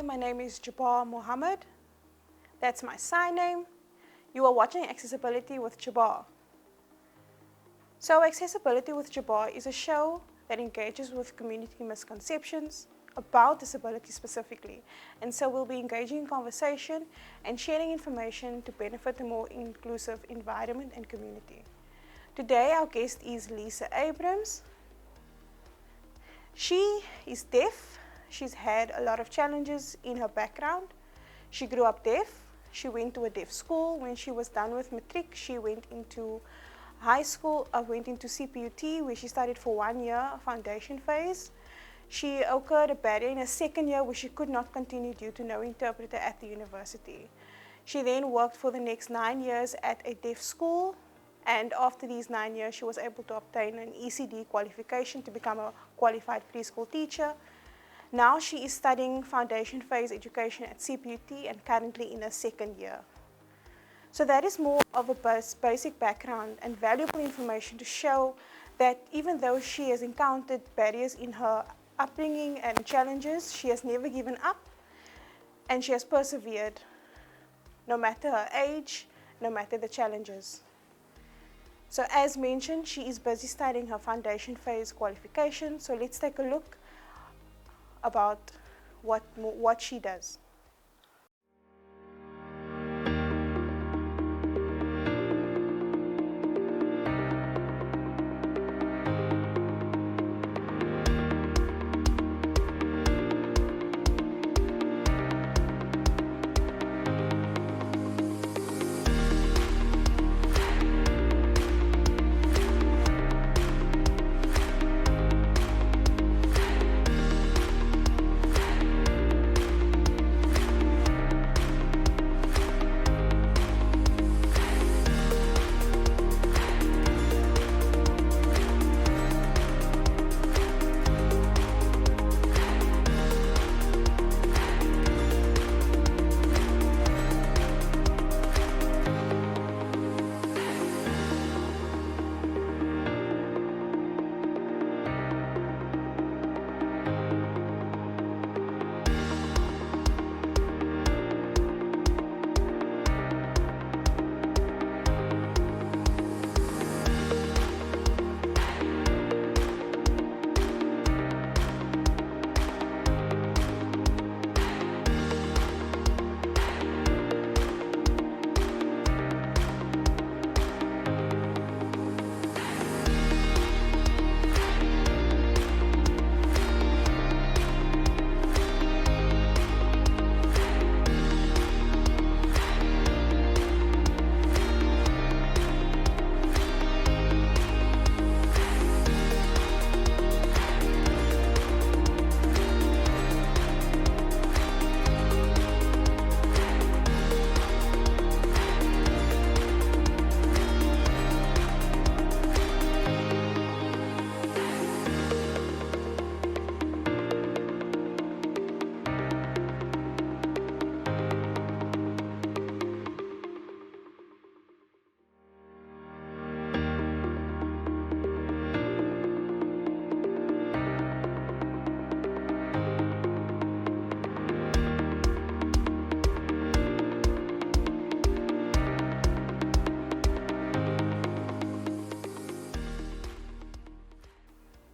my name is Jabaar Mohammed. That's my sign name. You are watching Accessibility with Jabaar. So Accessibility with Jabaar is a show that engages with community misconceptions about disability specifically. And so we'll be engaging in conversation and sharing information to benefit a more inclusive environment and community. Today our guest is Lisa Abrams. She is deaf. She's had a lot of challenges in her background. She grew up deaf. She went to a deaf school. When she was done with matric, she went into high school, went into CPUT, where she studied for 1 year, foundation phase. She occurred a barrier in her second year where she could not continue due to no interpreter at the university. She then worked for the next 9 years at a deaf school, and after these 9 years, she was able to obtain an ECD qualification to become a qualified preschool teacher. Now she is studying foundation phase education at CPUT and currently in her second year. So that is more of a basic background and valuable information to show that even though she has encountered barriers in her upbringing and challenges, she has never given up and she has persevered, no matter her age, no matter the challenges. So as mentioned, she is busy studying her foundation phase qualification. So let's take a look about what she does.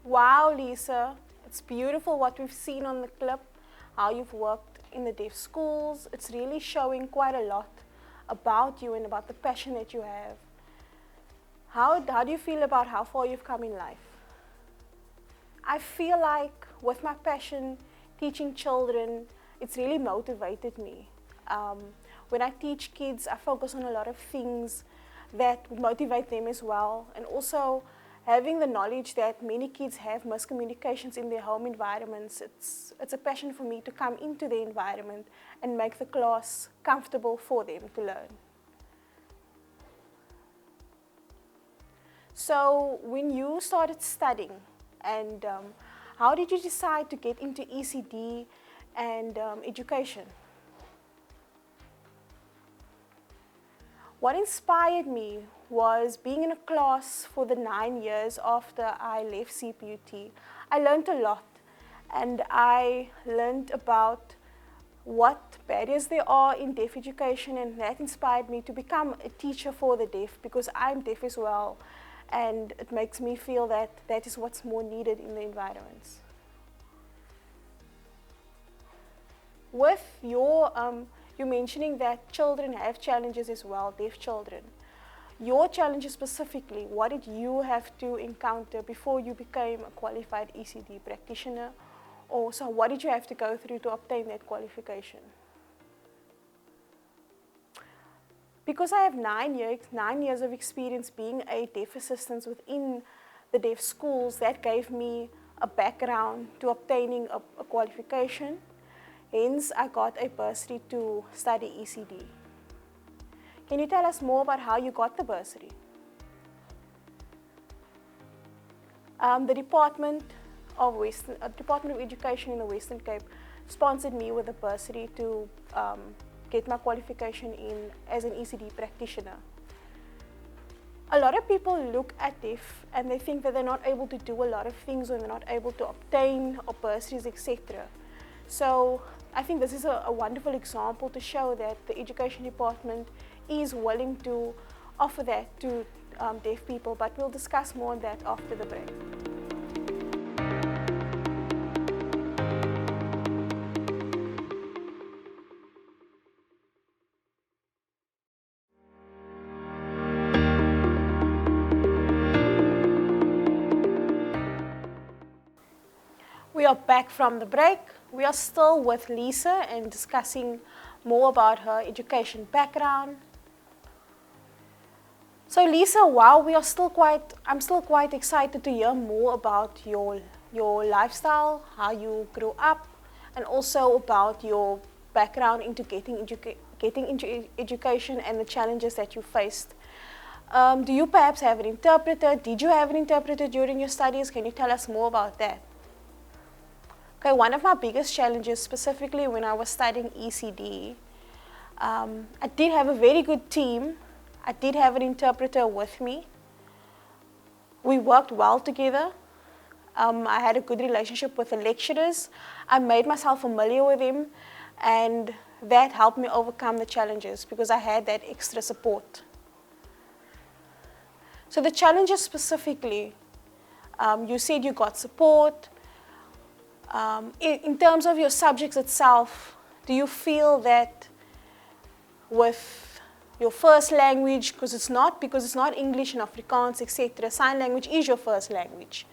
Wow, Lisa, it's beautiful what we've seen on the clip, how you've worked in the deaf schools. It's really showing quite a lot about you and about the passion that you have. How do you feel about how far you've come in life? I feel like with my passion, teaching children, it's really motivated me. When I teach kids, I focus on a lot of things that motivate them as well, and also having the knowledge that many kids have miscommunications in their home environments. It's a passion for me to come into the environment and make the class comfortable for them to learn. So when you started studying, and how did you decide to get into ECD and education? What inspired me was being in a class for the 9 years after I left CPUT. I learned a lot, and I learned about what barriers there are in deaf education, and that inspired me to become a teacher for the deaf, because I'm deaf as well, and it makes me feel that that is what's more needed in the environments. With your, you're mentioning that children have challenges as well, deaf children. Your challenges specifically, what did you have to encounter before you became a qualified ECD practitioner? Or so what did you have to go through to obtain that qualification? Because I have 9 years of experience being a deaf assistant within the deaf schools, that gave me a background to obtaining a qualification. Hence, I got a bursary to study ECD. Can you tell us more about how you got the bursary? The Department of Education in the Western Cape sponsored me with a bursary to get my qualification as an ECD practitioner. A lot of people look at deaf and they think that they're not able to do a lot of things, or they're not able to obtain bursaries, etc. So I think this is a wonderful example to show that the Education Department is willing to offer that to deaf people, but we'll discuss more on that after the break. We are back from the break. We are still with Lisa and discussing more about her education background. So Lisa, while I'm still quite excited to hear more about your lifestyle, how you grew up, and also about your background into getting into education and the challenges that you faced. Do you perhaps have an interpreter? Did you have an interpreter during your studies? Can you tell us more about that? Okay, one of my biggest challenges, specifically when I was studying ECD, I did have a very good team. I did have an interpreter with me. We worked well together. I had a good relationship with the lecturers. I made myself familiar with them, and that helped me overcome the challenges because I had that extra support. So the challenges specifically, you said you got support. In terms of your subjects itself, do you feel that with your first language, because it's not English and Afrikaans, etc., sign language is your first language,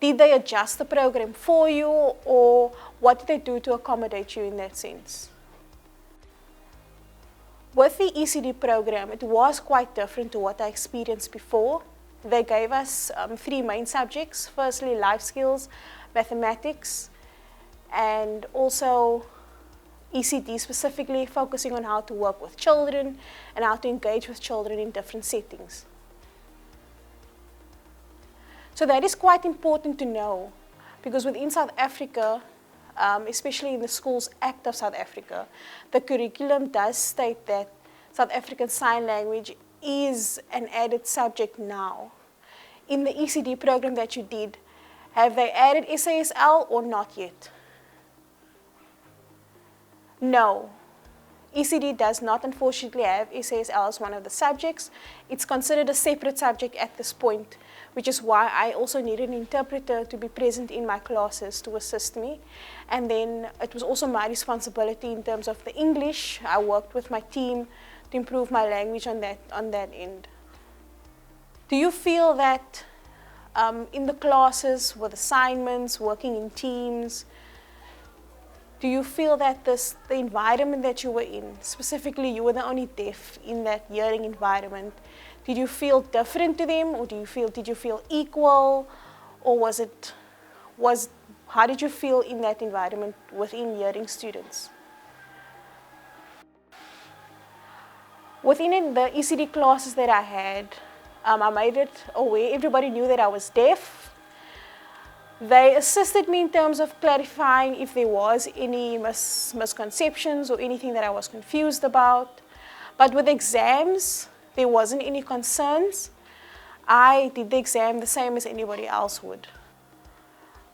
did they adjust the program for you, or what did they do to accommodate you in that sense? With the ECD program, it was quite different to what I experienced before. They gave us 3 main subjects. Firstly, life skills, mathematics, and also ECD, specifically focusing on how to work with children and how to engage with children in different settings. So that is quite important to know, because within South Africa, especially in the Schools Act of South Africa, the curriculum does state that South African Sign Language is an added subject now. In the ECD program that you did, have they added SASL or not yet? No. ECD does not, unfortunately, have SASL as one of the subjects. It's considered a separate subject at this point, which is why I also needed an interpreter to be present in my classes to assist me. And then it was also my responsibility in terms of the English. I worked with my team to improve my language on that end. Do you feel that in the classes with assignments, working in teams, do you feel that the environment that you were in, specifically you were the only deaf in that hearing environment, did you feel different to them, or did you feel equal, or how did you feel in that environment within hearing students? Within the ECD classes that I had, I made it aware, everybody knew that I was deaf. They assisted me in terms of clarifying if there was any misconceptions or anything that I was confused about. But with exams, there wasn't any concerns. I did the exam the same as anybody else would.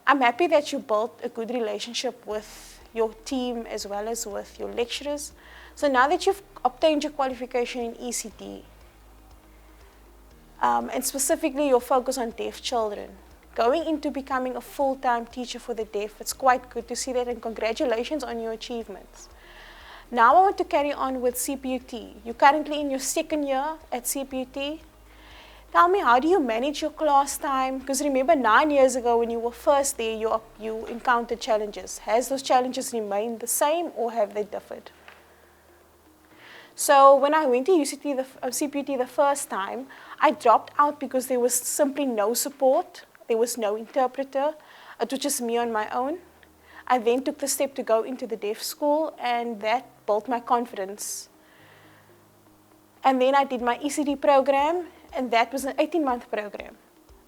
I'm happy that you built a good relationship with your team as well as with your lecturers. So now that you've obtained your qualification in ECT, and specifically your focus on deaf children, going into becoming a full-time teacher for the deaf, it's quite good to see that, and congratulations on your achievements. Now I want to carry on with CPUT. You're currently in your second year at CPUT. Tell me, how do you manage your class time? Because remember, 9 years ago when you were first there, you encountered challenges. Has those challenges remained the same or have they differed? So when I went to CPUT the first time, I dropped out because there was simply no support. There was no interpreter. It was just me on my own. I then took the step to go into the deaf school, and that built my confidence. And then I did my ECD program, and that was an 18-month program.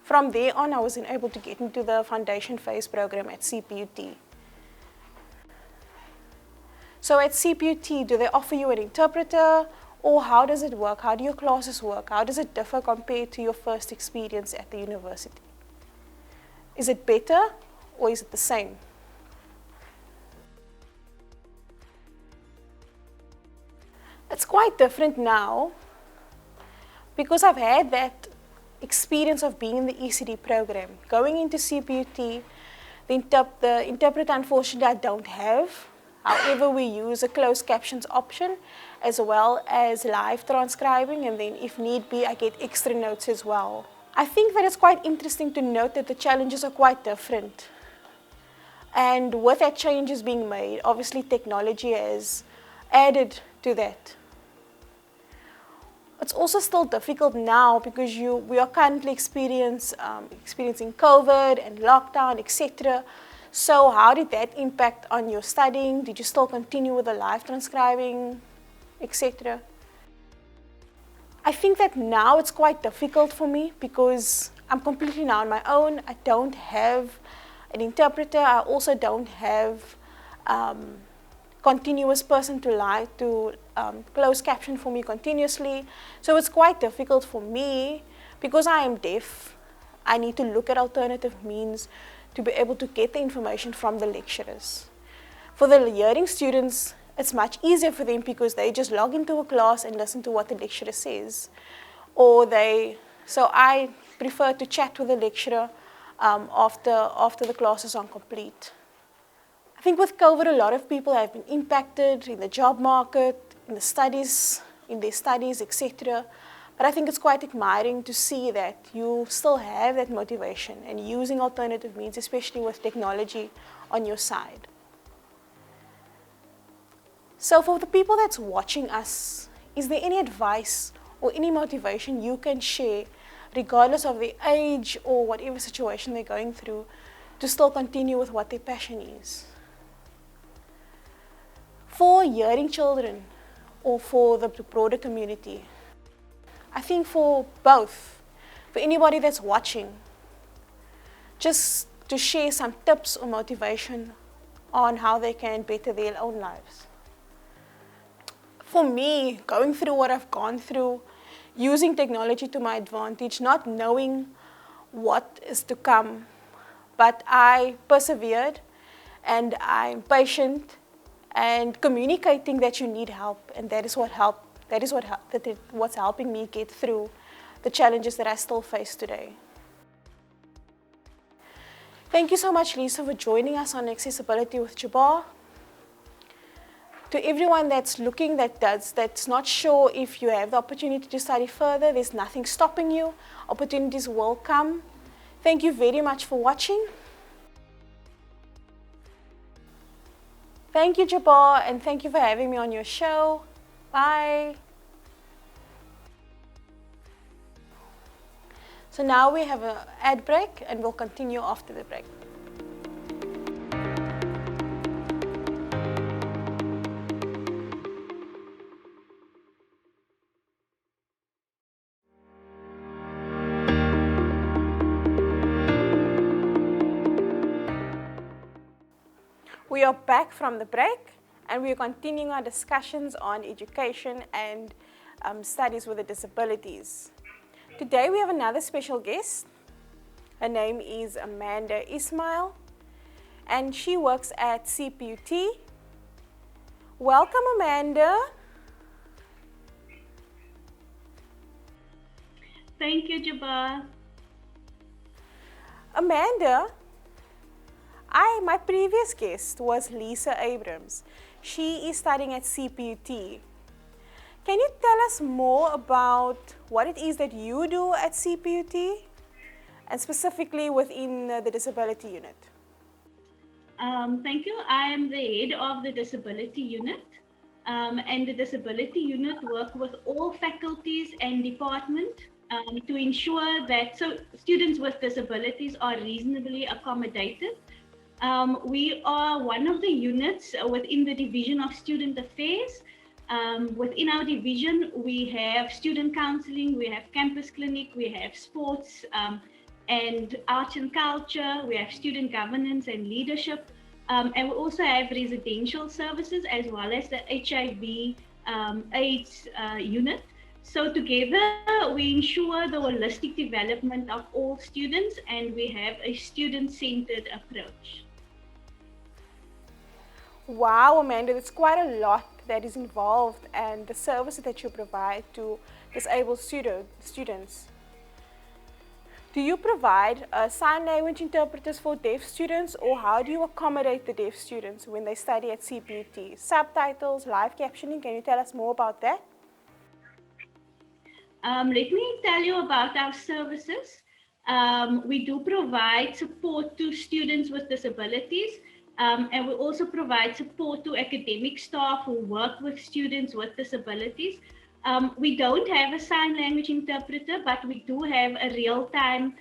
From there on, I was able to get into the foundation phase program at CPUT. So at CPUT, do they offer you an interpreter, or how does it work? How do your classes work? How does it differ compared to your first experience at the university? Is it better, or is it the same? It's quite different now because I've had that experience of being in the ECD program. Going into CPUT, the interpreter, unfortunately, I don't have. However, we use a closed captions option as well as live transcribing, and then if need be, I get extra notes as well. I think that it's quite interesting to note that the challenges are quite different. And with that changes being made, obviously technology has added to that. It's also still difficult now because we are currently experiencing COVID and lockdown, etc. So how did that impact on your studying? Did you still continue with the live transcribing, etc.? I think that now it's quite difficult for me because I'm completely now on my own. I don't have an interpreter. I also don't have continuous person to close caption for me continuously. So it's quite difficult for me because I am deaf. I need to look at alternative means to be able to get the information from the lecturers. For the hearing students, it's much easier for them because they just log into a class and listen to what the lecturer says. So I prefer to chat with the lecturer after the classes are complete. I think with COVID, a lot of people have been impacted in the job market, in their studies, etc. But I think it's quite admiring to see that you still have that motivation and using alternative means, especially with technology on your side. So for the people that's watching us, is there any advice or any motivation you can share, regardless of their age or whatever situation they're going through, to still continue with what their passion is? For hearing children or for the broader community, I think for both, for anybody that's watching, just to share some tips or motivation on how they can better their own lives. For me, going through what I've gone through, using technology to my advantage, not knowing what is to come, but I persevered and I'm patient and communicating that you need help, and that is what's helping me get through the challenges that I still face today. Thank you so much, Lisa, for joining us on Accessibility with Jabaar. To everyone that's looking, that's not sure if you have the opportunity to study further, there's nothing stopping you. Opportunities will come. Thank you very much for watching. Thank you, Jabaar, and thank you for having me on your show. Bye. So now we have an ad break, and we'll continue after the break. We are back from the break, and we are continuing our discussions on education and studies with the disabilities. Today we have another special guest. Her name is Amanda Ismail, and she works at CPUT. Welcome, Amanda. Thank you, Jabaar. Amanda, my previous guest was Lisa Abrams. She is studying at CPUT. Can you tell us more about what it is that you do at CPUT and specifically within the Disability Unit? Thank you. I am the head of the Disability Unit. And the Disability Unit work with all faculties and department to ensure that students with disabilities are reasonably accommodated. We are one of the units within the Division of Student Affairs. Within our division, we have student counseling, we have campus clinic, we have sports and arts and culture, we have student governance and leadership, and we also have residential services as well as the HIV AIDS unit. So together we ensure the holistic development of all students, and we have a student-centered approach. Wow, Amanda, that's quite a lot that is involved and the services that you provide to disabled students. Do you provide sign language interpreters for deaf students, or how do you accommodate the deaf students when they study at CPUT? Subtitles, live captioning, can you tell us more about that? Let me tell you about our services. We do provide support to students with disabilities, and we also provide support to academic staff who work with students with disabilities. We don't have a sign language interpreter, but we do have a real-time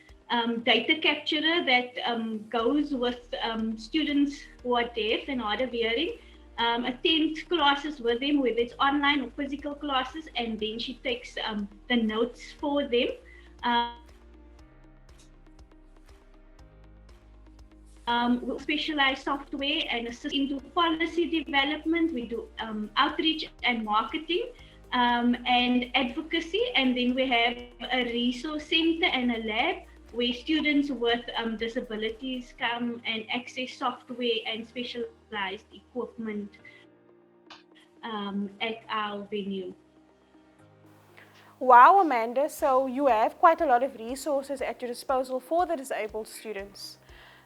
data capturer that goes with students who are deaf and hard of hearing, attend classes with them, whether it's online or physical classes, and then she takes the notes for them. We specialize software and assist into policy development. We do outreach and marketing and advocacy, and then we have a resource center and a lab where students with disabilities come and access software and specialized equipment at our venue. Wow, Amanda, so you have quite a lot of resources at your disposal for the disabled students.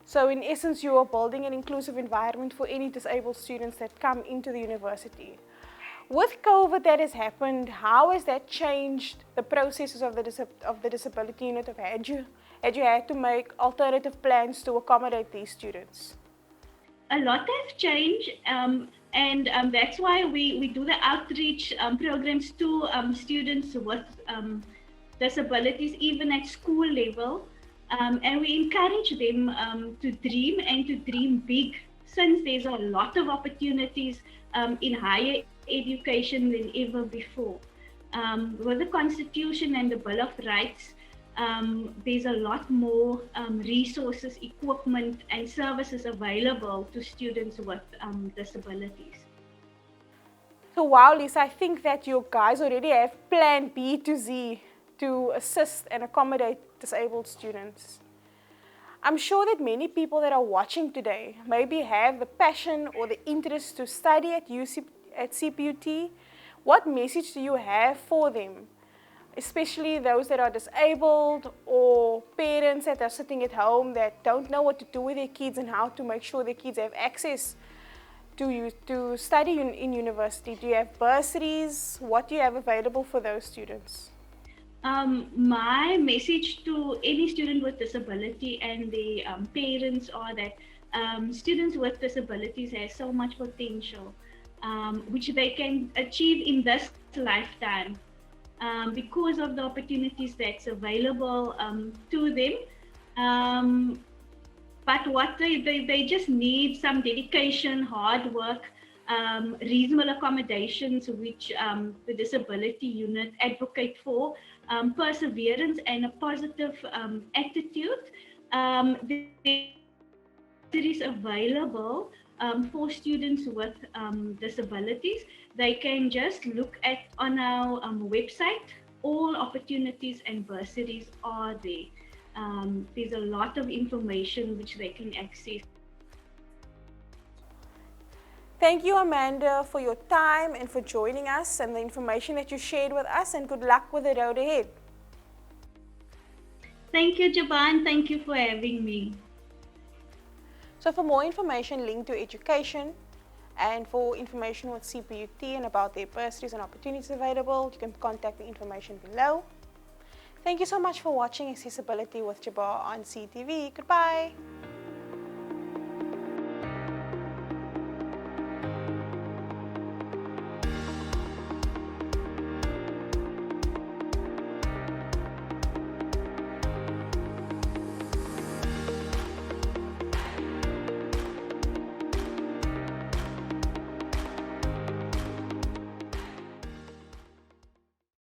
So in essence, you are building an inclusive environment for any disabled students that come into the university. With COVID that has happened, how has that changed the processes of the Disability Unit? Had you had to make alternative plans to accommodate these students? A lot has changed, and that's why we do the outreach programs to students with disabilities, even at school level. And we encourage them to dream and to dream big, since there's a lot of opportunities in higher education than ever before. With the Constitution and the Bill of Rights, there's a lot more resources, equipment, and services available to students with disabilities. So wow, Lisa, I think that you guys already have plan B to Z to assist and accommodate disabled students. I'm sure that many people that are watching today maybe have the passion or the interest to study at CPUT. What message do you have for them, especially those that are disabled or parents that are sitting at home that don't know what to do with their kids and how to make sure their kids have access to study in university? Do you have bursaries? What do you have available for those students? My message to any student with disability and the parents are that students with disabilities have so much potential, which they can achieve in this lifetime because of the opportunities that's available to them. But what they just need some dedication, hard work, reasonable accommodations, which the Disability Unit advocate for, perseverance and a positive attitude. There is available for students with disabilities. They can just look at on our website. All opportunities and bursaries are there. There's a lot of information which they can access. Thank you, Amanda, for your time and for joining us and the information that you shared with us, and good luck with the road ahead. Thank you, Jabaar, and thank you for having me. So for more information linked to education and for information with CPUT and about their bursaries and opportunities available, you can contact the information below. Thank you so much for watching Accessibility with Jabaar on CTV. Goodbye.